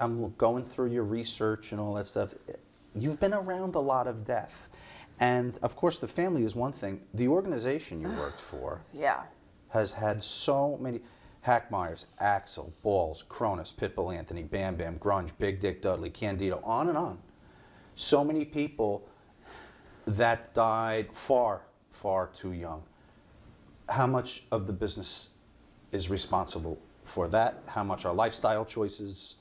I'm going through your research and all that stuff. You've been around a lot of death. And of course, the family is one thing. The organization you worked for Yeah. has had so many. Hackmeyers, Axel, Balls, Cronus, Pitbull Anthony, Bam Bam, Grunge, Big Dick Dudley, Candido, on and on. So many people that died far, far too young. How much of the business is responsible for that? How much are lifestyle choices?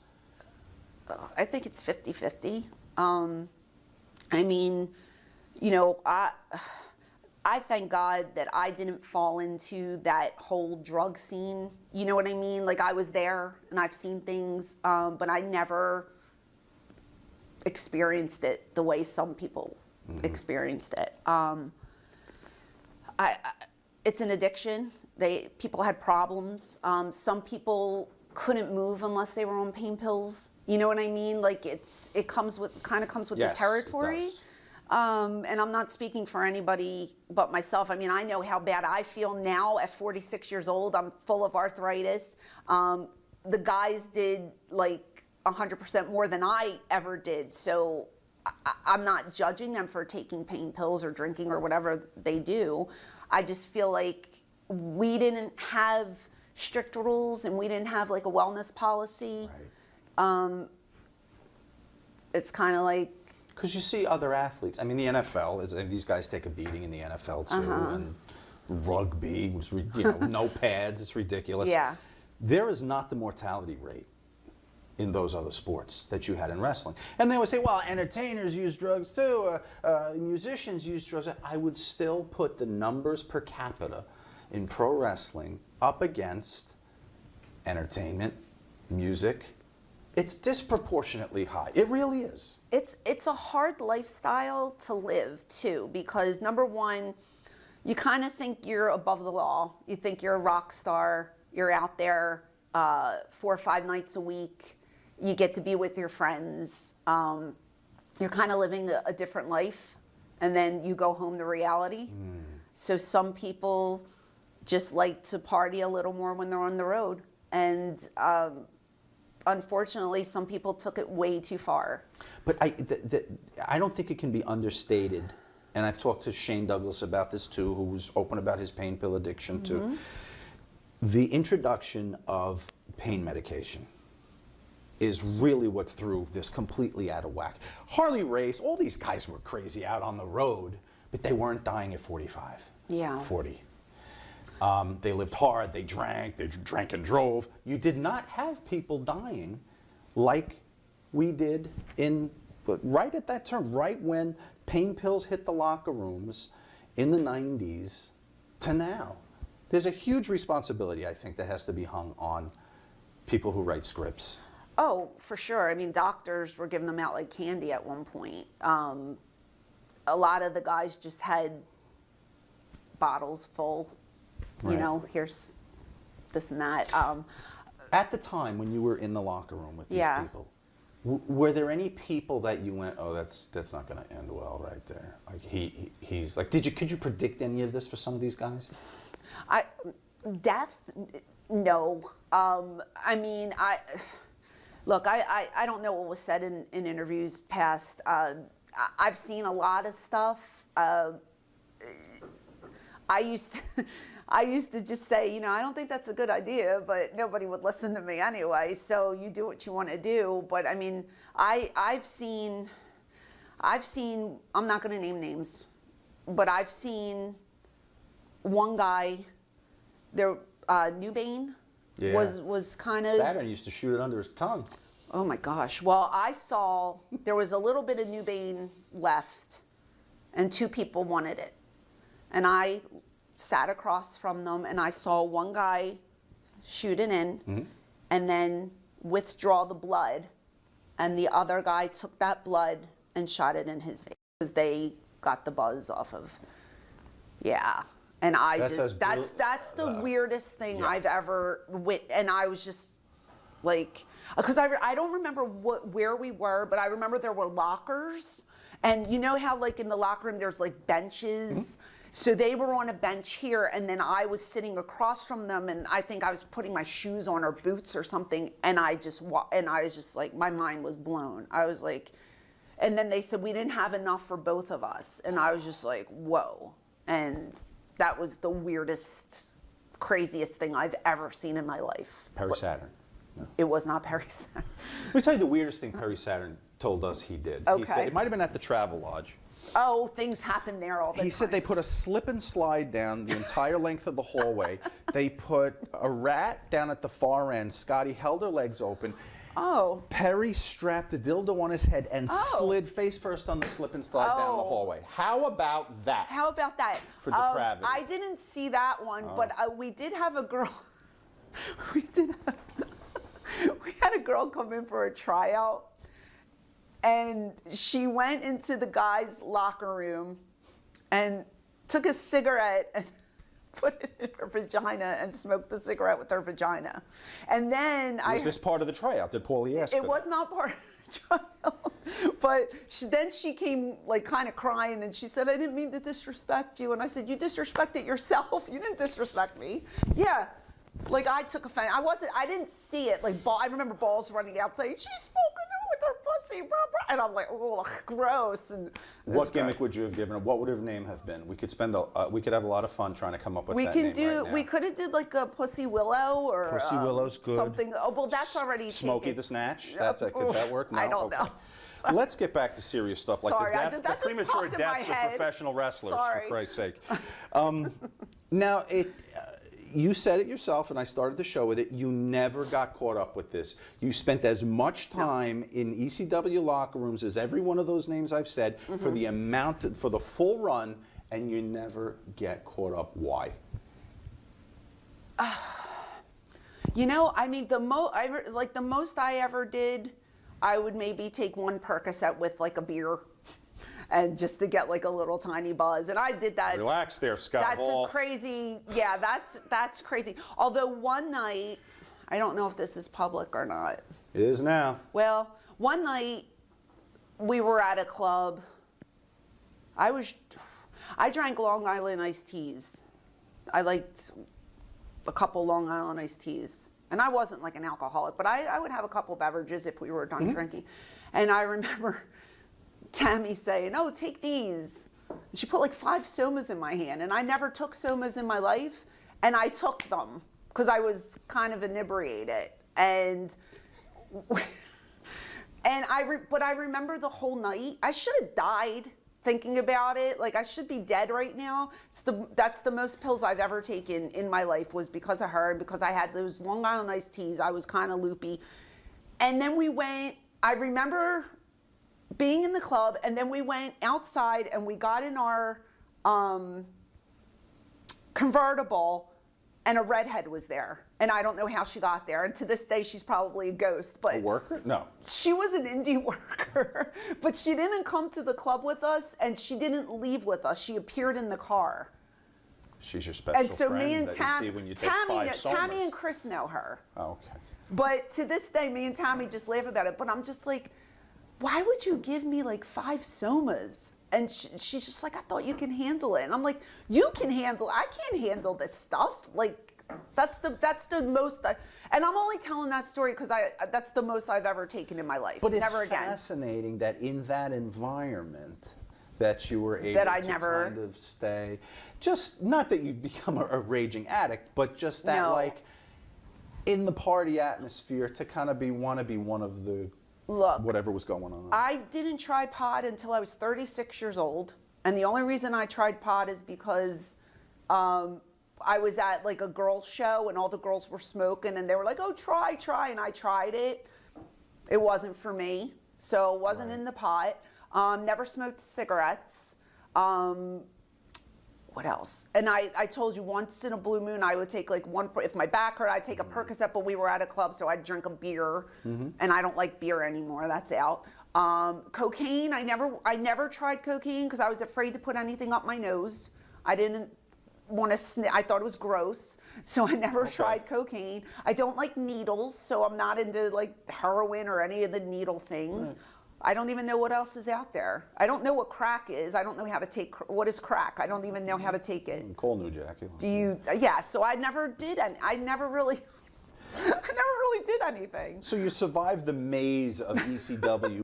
I think it's 50-50. I mean, you know, I thank God that I didn't fall into that whole drug scene. You know what I mean? Like, I was there and I've seen things, but I never experienced it the way some people experienced it. It's an addiction. People had problems. Some people couldn't move unless they were on pain pills. You know what I mean? Like, it comes with Yes, the territory. it does. And I'm not speaking for anybody but myself. I mean, I know how bad I feel now at 46 years old. I'm full of arthritis. The guys did like 100% more than I ever did. So I'm not judging them for taking pain pills or drinking or whatever they do. I just feel like we didn't have strict rules and we didn't have like a wellness policy. Right. It's kind of like, Because you see other athletes. I mean, the NFL, and these guys take a beating in the NFL too, and rugby, no pads, it's ridiculous. Yeah. There is not the mortality rate in those other sports that you had in wrestling. And they would say, well, entertainers use drugs too, musicians use drugs. I would still put the numbers per capita in pro wrestling up against entertainment, music. It's disproportionately high. It really is. it's a hard lifestyle to live too, because number one, you kind of think you're above the law. You think you're a rock star. You're out there 4 or 5 nights a week. You get to be with your friends. You're kind of living a different life, and then you go home to reality. So some people just like to party a little more when they're on the road, and unfortunately, some people took it way too far. But I don't think it can be understated, and I've talked to Shane Douglas about this too, who's open about his pain pill addiction too. The introduction of pain medication is really what threw this completely out of whack. Harley Race, all these guys were crazy out on the road, but they weren't dying at 45, Yeah. 40. They lived hard, they drank and drove. You did not have people dying like we did right at that term, right when pain pills hit the locker rooms in the 90s to now. There's a huge responsibility, I think, that has to be hung on people who write scripts. Oh, for sure. I mean, doctors were giving them out like candy at one point. A lot of the guys just had bottles full. You Right. know, here's this and that. At the time when you were in the locker room with these Yeah. people, were there any people that you went, oh, that's not going to end well right there? Like he's like, could you predict any of this for some of these guys? Death? No. I mean, look, I don't know what was said in interviews past. I've seen a lot of stuff. I used to just say, you know, I don't think that's a good idea, but nobody would listen to me anyway. So you do what you want to do. But I mean, I've seen. I'm not going to name names, but I've seen one guy. There, Newbane was kind of. Saturn used to shoot it under his tongue. Oh my gosh. Well, I saw there was a little bit of Newbane left, and 2 people wanted it, and I sat across from them, and I saw one guy shoot it in, and then withdraw the blood, and the other guy took that blood and shot it in his vein because they got the buzz off of. Yeah, and that's the weirdest thing I've ever and I was just like, because I don't remember where we were, but I remember there were lockers, and you know how like in the locker room there's like benches. So they were on a bench here, and then I was sitting across from them, and I think I was putting my shoes on or boots or something, and I was just like, my mind was blown. I was like, and then they said we didn't have enough for both of us, and I was just like, whoa. And that was the weirdest, craziest thing I've ever seen in my life. Perry Saturn. No. It was not Perry Saturn. Let me tell you the weirdest thing Perry Saturn told us he did. Okay. He said, it might have been at the Travel Lodge. Oh, things happen there all the time. He said they put a slip and slide down the entire length of the hallway. They put a rat down at the far end. Scotty held her legs open. Oh. Perry strapped the dildo on his head and slid face first on the slip and slide down the hallway. How about that? How about that? For depravity. I didn't see that one, but we did have a girl. we had a girl come in for a tryout. And she went into the guys' locker room and took a cigarette and put it in her vagina and smoked the cigarette with her vagina. And then Was this part of the tryout? Did Paulie ask it her was that? not part of the tryout. But then she came like kind of crying and she said, I didn't mean to disrespect you. And I said, you disrespected yourself. You didn't disrespect me. Yeah. Like I took offense. I didn't see it. Like I remember balls running out saying, she's smoking it with her pussy, blah, blah. And I'm like, oh, gross. And what gimmick would you have given her? What would her name have been? We could we could have a lot of fun trying to come up with that name right now. We could have did like a Pussy Willow or Pussy Willow's good. Something. Oh, well, that's already Smokey taken. the Snatch. Could that work? No? I don't know. Let's get back to serious stuff like Sorry, the that just premature popped in my deaths of head. professional wrestlers. Sorry. For Christ's sake. Now you said it yourself, and I started the show with it. You never got caught up with this. You spent as much time in ECW locker rooms as every one of those names I've said for the full run, and you never get caught up. Why? You know, I mean, the most I ever did, I would maybe take one Percocet with like a beer. And just to get like a little tiny buzz, and I did that. Relax there, Scott That's Hall. a crazy, yeah, that's crazy. Although one night, I don't know if this is public or not. It is now. Well, one night we were at a club. I drank Long Island iced teas. I liked a couple Long Island iced teas. And I wasn't like an alcoholic, but I would have a couple beverages if we were done drinking. And I remember Tammy saying, oh, take these. And she put like 5 Somas in my hand, and I never took Somas in my life, and I took them because I was kind of inebriated. And but I remember the whole night. I should have died thinking about it. Like I should be dead right now. That's the most pills I've ever taken in my life was because of her and because I had those Long Island iced teas. I was kind of loopy. And then I remember being in the club, and then we went outside and we got in our convertible, and a redhead was there. And I don't know how she got there. And to this day, she's probably a ghost. But A worker? No. she was an indie worker, but she didn't come to the club with us, and she didn't leave with us. She appeared in the car. She's your special And so friend me and that you see when you take Tammy 5 Somas. Tammy and Chris know her. Oh, okay. But to this day, me and Tammy just laugh about it. But I'm just like, why would you give me like 5 Somas? And she's just like, I thought you can handle it. And I'm like, you can handle it. I can't handle this stuff. Like, that's the most. And I'm only telling that story because that's the most I've ever taken in my life. But it's never again. fascinating that in that environment that you were able I to never kind of stay. Just not that you become a raging addict, but just that like in the party atmosphere to kind of want to be one of the whatever was going on. I didn't try pot until I was 36 years old. And the only reason I tried pot is because I was at like a girls show and all the girls were smoking and they were like, oh, try. And I tried it. It wasn't for me. So it wasn't in the pot. Never smoked cigarettes. What else? And I told you once in a blue moon I would take like if my back hurt, I'd take a Percocet, but we were at a club, so I'd drink a beer, and I don't like beer anymore. That's out. Cocaine, I never tried cocaine because I was afraid to put anything up my nose. I didn't want to I thought it was gross, so I never tried cocaine. I don't like needles, so I'm not into like heroin or any of the needle things. I don't even know what else is out there. I don't know what crack is. I don't know how to take, what is crack? I don't even know how to take it. Call New Jackie. Do you, yeah, so I never did, I never really, I never really did anything. So you survived the maze of ECW.